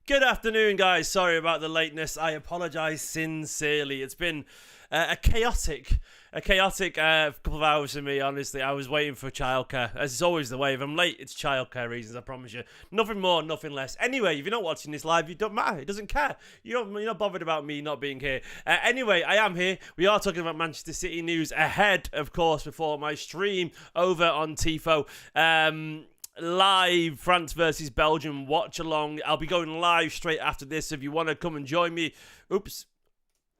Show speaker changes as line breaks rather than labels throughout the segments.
Good afternoon, guys. Sorry about the lateness. I apologise sincerely. It's been a chaotic couple of hours for me, honestly. I was waiting for childcare, as is always the way. If I'm late, it's childcare reasons, I promise you. Nothing more, nothing less. Anyway, if you're not watching this live, it don't matter. It doesn't care. You're not bothered about me not being here. Anyway, I am here. We are talking about Manchester City news ahead, of course, before my stream over on Tifo. Live France versus Belgium watch along. I'll be going live straight after this. If you want to come and join me,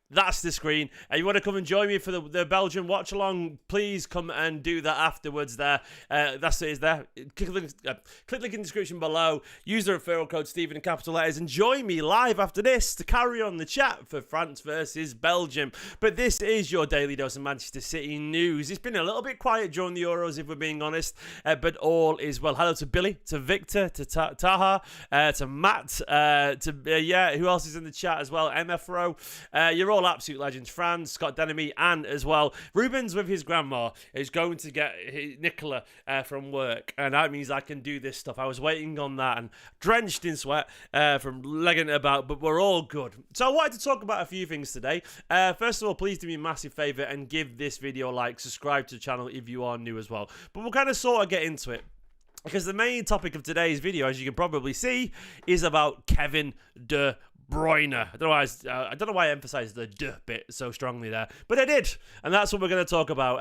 that's the screen. You want to come and join me for the Belgian watch along? Please come and do that afterwards. There, that's it. Is there? Click the link in the description below. Use the referral code Stephen in capital letters and join me live after this to carry on the chat for France versus Belgium. But this is your daily dose of Manchester City news. It's been a little bit quiet during the Euros, if we're being honest, but all is well. Hello to Billy, to Victor, to Taha, to Matt, who else is in the chat as well? MFRO. You're all absolute legends. Franz, Scott Denemy, and as well Ruben's with his grandma is going to get Nicola from work, and that means I can do this stuff. I was waiting on that and drenched in sweat from legging it about, but we're all good. So I wanted to talk about a few things today. First of all, please do me a massive favor and give this video a like, subscribe to the channel if you are new as well. But we'll kind of sort of get into it, because the main topic of today's video, as you can probably see, is about Kevin De Bruyne. I don't know why I emphasised the "de" bit so strongly there, but I did, and that's what we're going to talk about.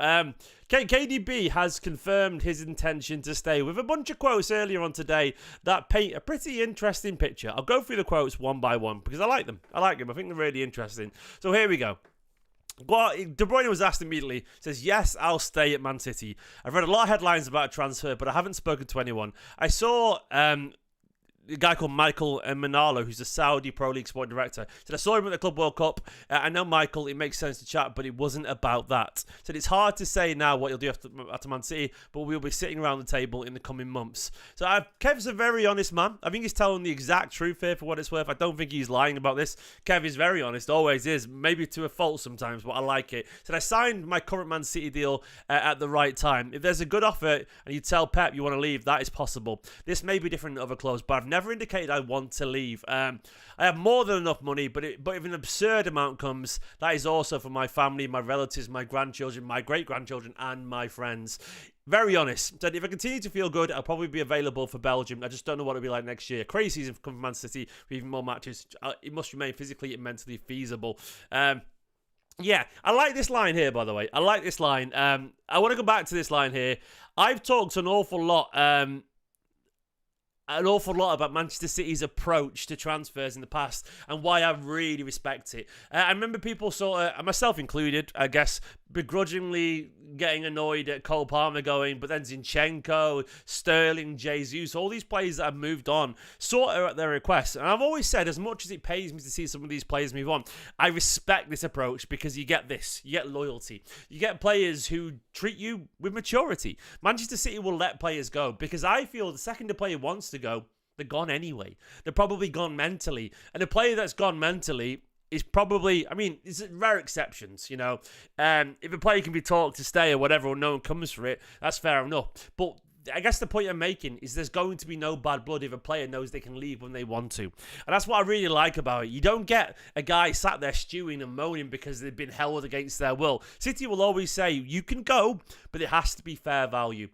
KDB has confirmed his intention to stay, with a bunch of quotes earlier on today that paint a pretty interesting picture. I'll go through the quotes one by one because I like them. I think they're really interesting. So here we go. Well, De Bruyne was asked immediately, says, yes, I'll stay at Man City. I've read a lot of headlines about a transfer, but I haven't spoken to anyone. I saw a guy called Michael Manalo, who's the Saudi Pro League sporting director, said, I saw him at the Club World Cup. I know Michael, it makes sense to chat, but it wasn't about that. Said it's hard to say now what he'll do after Man City, but we'll be sitting around the table in the coming months. So Kev's a very honest man. I think he's telling the exact truth here for what it's worth. I don't think he's lying about this. Kev is very honest, always is, maybe to a fault sometimes, but I like it. Said I signed my current Man City deal at the right time. If there's a good offer and you tell Pep you want to leave, that is possible. This may be different in other clubs, but I've never indicated I want to leave. I have more than enough money, but if an absurd amount comes, that is also for my family, my relatives, my grandchildren, my great-grandchildren, and my friends. Very honest. Said if I continue to feel good, I'll probably be available for Belgium. I just don't know what it'll be like next year. Crazy season for coming from Man City with even more matches. It must remain physically and mentally feasible. Yeah, I like this line here, by the way. I like this line. I want to go back to this line here. I've talked an awful lot about Manchester City's approach to transfers in the past and why I really respect it. I remember people sort of, myself included, I guess, begrudgingly getting annoyed at Cole Palmer going, but then Zinchenko, Sterling, Jesus, all these players that have moved on, sort of at their request. And I've always said, as much as it pays me to see some of these players move on, I respect this approach because you get this. You get loyalty. You get players who treat you with maturity. Manchester City will let players go because I feel the second a player wants to go, they're gone anyway. They're probably gone mentally. And a player that's gone mentally is probably, I mean, it's rare exceptions, you know. If a player can be talked to stay or whatever, or no one comes for it, that's fair enough. But I guess the point I'm making is there's going to be no bad blood if a player knows they can leave when they want to. And that's what I really like about it. You don't get a guy sat there stewing and moaning because they've been held against their will. City will always say, you can go, but it has to be fair value.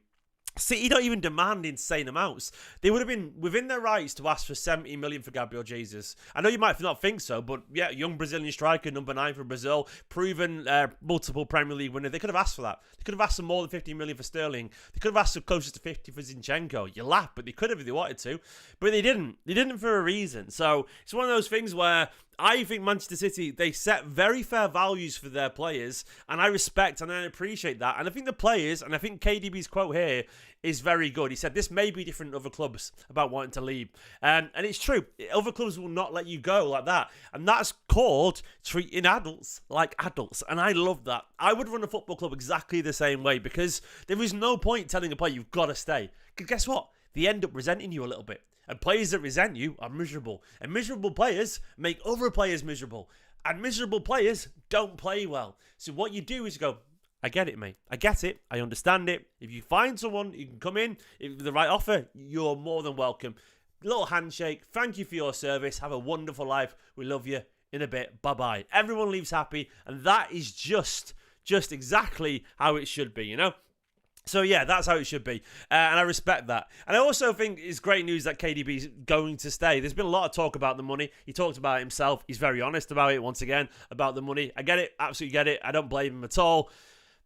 City don't even demand insane amounts. They would have been within their rights to ask for 70 million for Gabriel Jesus. I know you might not think so, but yeah, young Brazilian striker, number 9 for Brazil, proven multiple Premier League winner. They could have asked for that. They could have asked for more than 50 million for Sterling. They could have asked for closer to 50 for Zinchenko. You laugh, but they could have if they wanted to. But they didn't. They didn't for a reason. So it's one of those things where I think Manchester City, they set very fair values for their players, and I respect and I appreciate that. And I think the players, and I think KDB's quote here is very good. He said, this may be different in other clubs about wanting to leave. And it's true. Other clubs will not let you go like that. And that's called treating adults like adults. And I love that. I would run a football club exactly the same way because there is no point telling a player you've got to stay. Because guess what? They end up resenting you a little bit. And players that resent you are miserable. And miserable players make other players miserable. And miserable players don't play well. So what you do is you go, I get it, mate. I get it. I understand it. If you find someone, you can come in. If the right offer, you're more than welcome. little handshake. Thank you for your service. Have a wonderful life. We love you. In a bit. Bye-bye. Everyone leaves happy, and that is just exactly how it should be, you know? So, yeah, that's how it should be, and I respect that. And I also think it's great news that KDB is going to stay. There's been a lot of talk about the money. He talked about it himself. He's very honest about it, once again, about the money. I get it. Absolutely get it. I don't blame him at all.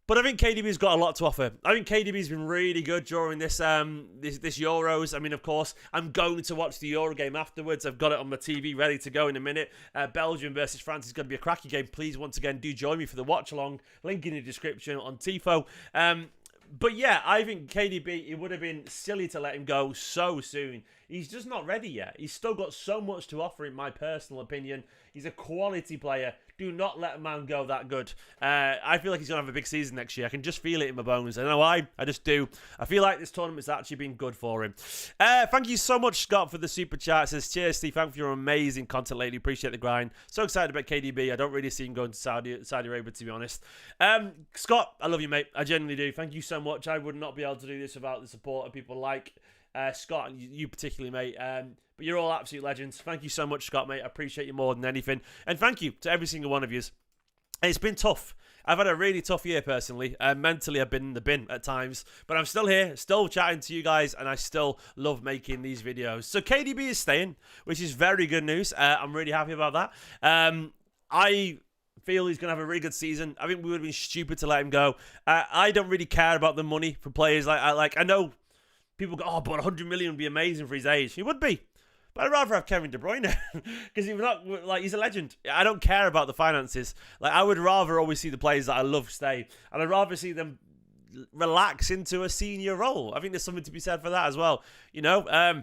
But I think KDB's got a lot to offer. I think KDB's been really good during this Euros. I mean, of course, I'm going to watch the Euro game afterwards. I've got it on my TV ready to go in a minute. Belgium versus France is going to be a cracking game. Please, once again, do join me for the watch-along. Link in the description on Tifo. But yeah, I think KDB, it would have been silly to let him go so soon. He's just not ready yet. He's still got so much to offer, in my personal opinion. He's a quality player. Do not let a man go that good. I feel like he's going to have a big season next year. I can just feel it in my bones. I don't know why. I just do. I feel like this tournament's actually been good for him. Thank you so much, Scott, for the super chat. It says, cheers, Steve. Thank you for your amazing content lately. Appreciate the grind. So excited about KDB. I don't really see him going to Saudi Arabia, to be honest. Scott, I love you, mate. I genuinely do. Thank you so much. I would not be able to do this without the support of people like Scott, and you particularly, mate. But you're all absolute legends. Thank you so much, Scott, mate. I appreciate you more than anything. And thank you to every single one of you. It's been tough. I've had a really tough year, personally. Mentally, I've been in the bin at times. But I'm still here, still chatting to you guys, and I still love making these videos. So KDB is staying, which is very good news. I'm really happy about that. I feel he's going to have a really good season. I think we would have been stupid to let him go. I don't really care about the money for players. I know people go, oh, but 100 million would be amazing for his age. He would be. But I'd rather have Kevin De Bruyne because he's a legend. I don't care about the finances. I would rather always see the players that I love stay, and I'd rather see them relax into a senior role. I think there's something to be said for that as well. You know.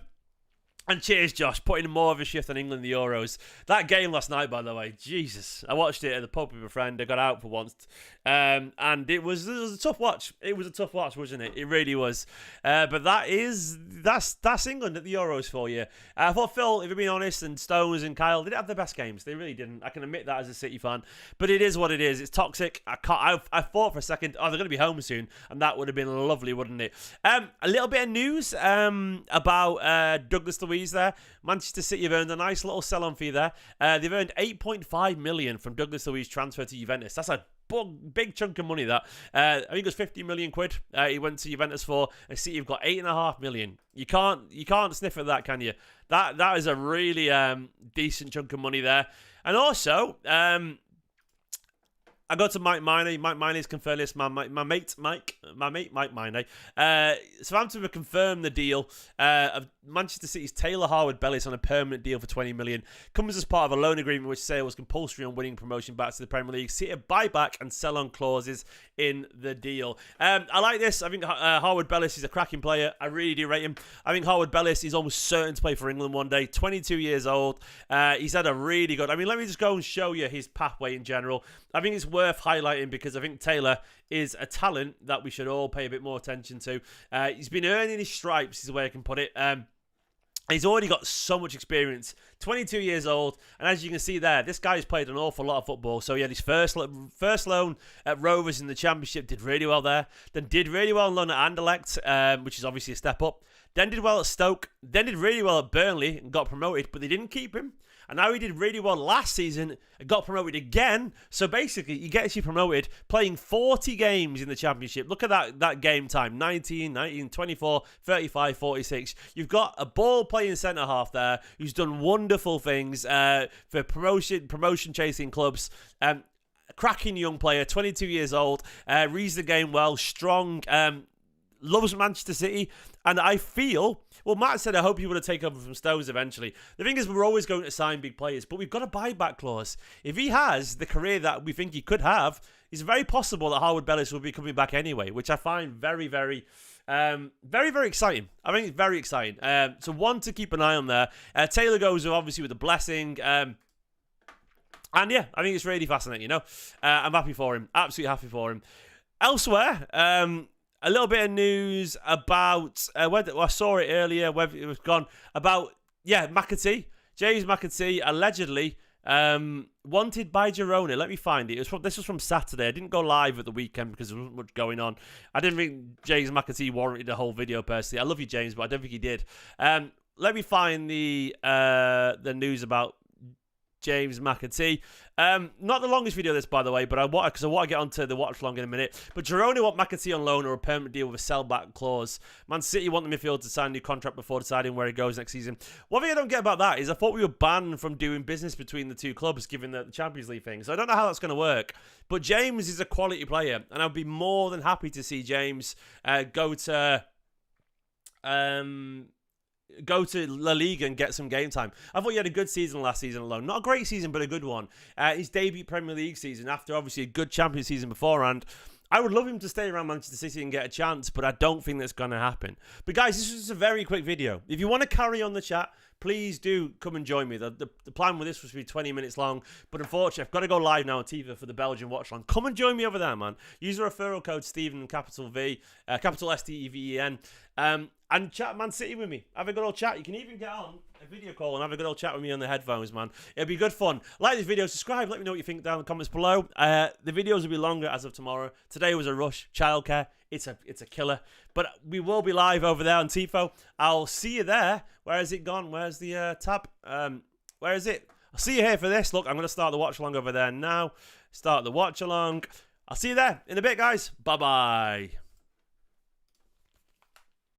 And cheers, Josh, putting in more of a shift than England in the Euros. That game last night, by the way, Jesus. I watched it at the pub with a friend. I got out for once. And it was a tough watch. It was a tough watch, wasn't it? It really was. But that's England at the Euros for you. I thought Phil, if you're being honest, and Stones and Kyle, they didn't have the best games. They really didn't. I can admit that as a City fan. But it is what it is. It's toxic. I thought for a second, oh, they're going to be home soon. And that would have been lovely, wouldn't it? A little bit of news about Douglas Luiz there. Manchester City have earned a nice little sell-on fee there. They've earned 8.5 million from Douglas Luiz transfer to Juventus. That's a big chunk of money, that. I think it was 50 million quid he went to Juventus for, and City have got 8.5 million. You can't sniff at that, can you? That is a really decent chunk of money there. And also, I go to Mike Miney. Mike Miney's confirmed this. My mate Mike Miney. Southampton have confirmed the deal of Manchester City's Taylor Harwood-Bellis on a permanent deal for 20 million. Comes as part of a loan agreement which sale was compulsory on winning promotion back to the Premier League. City have buyback and sell-on clauses in the deal. I like this. I think Harwood-Bellis is a cracking player. I really do rate him. I think Harwood-Bellis is almost certain to play for England one day. 22 years old. He's had a really good... I mean, let me just go and show you his pathway in general. I think it's worth highlighting because I think Taylor is a talent that we should all pay a bit more attention to. He's been earning his stripes, is the way I can put it. He's already got so much experience. 22 years old, and as you can see there, this guy's played an awful lot of football. So he had his first loan at Rovers in the Championship, did really well there. Then did really well on loan at Anderlecht, which is obviously a step up. Then did well at Stoke. Then did really well at Burnley and got promoted, but they didn't keep him. And now he did really well last season and got promoted again. So basically, he gets you promoted playing 40 games in the Championship. Look at that game time. 19, 24, 35, 46. You've got a ball-playing centre-half there who's done wonderful things for promotion-chasing clubs. A cracking young player, 22 years old. Reads the game well, strong, loves Manchester City. And I feel... Well, Matt said, I hope he would have taken over from Stones eventually. The thing is, we're always going to sign big players, but we've got a buyback clause. If he has the career that we think he could have, it's very possible that Harwood-Bellis will be coming back anyway, which I find very, very, very exciting. I think it's very exciting. So one to keep an eye on there. Taylor goes obviously with a blessing. And yeah, I think it's really fascinating, you know. I'm happy for him. Absolutely happy for him. Elsewhere, a little bit of news about, I saw it earlier, whether it was gone, about, McAtee. James McAtee, allegedly, wanted by Girona. Let me find it. This was from Saturday. I didn't go live at the weekend because there wasn't much going on. I didn't think James McAtee warranted a whole video, personally. I love you, James, but I don't think he did. let me find the news about James McAtee. Not the longest video this, by the way, but I want to get onto the watch long in a minute. But Girona want McAtee on loan or a permanent deal with a sell-back clause. Man City want the midfielder to sign a new contract before deciding where he goes next season. One thing I don't get about that is I thought we were banned from doing business between the two clubs, given the Champions League thing. So I don't know how that's going to work. But James is a quality player, and I'd be more than happy to see James go to La Liga and get some game time. I thought he had a good season last season alone. Not a great season, but a good one. His debut Premier League season after obviously a good Champions season beforehand. I would love him to stay around Manchester City and get a chance, but I don't think that's going to happen. But guys, this was just a very quick video. If you want to carry on the chat, please do come and join me. The plan with this was to be 20 minutes long, but unfortunately, I've got to go live now on TV for the Belgian watch long. Come and join me over there, man. Use the referral code Steven, capital STEVEN, and chat Man City with me. Have a good old chat. You can even get on a video call and have a good old chat with me on the headphones, man. It'll be good fun. Like this video, subscribe, let me know what you think down in the comments below. The videos will be longer as of tomorrow. Today was a rush. Childcare. It's a killer. But we will be live over there on Tifo. I'll see you there. Where has it gone? Where's the tab? Where is it? I'll see you here for this. Look, I'm going to start the watch along over there now. Start the watch along. I'll see you there in a bit, guys. Bye-bye.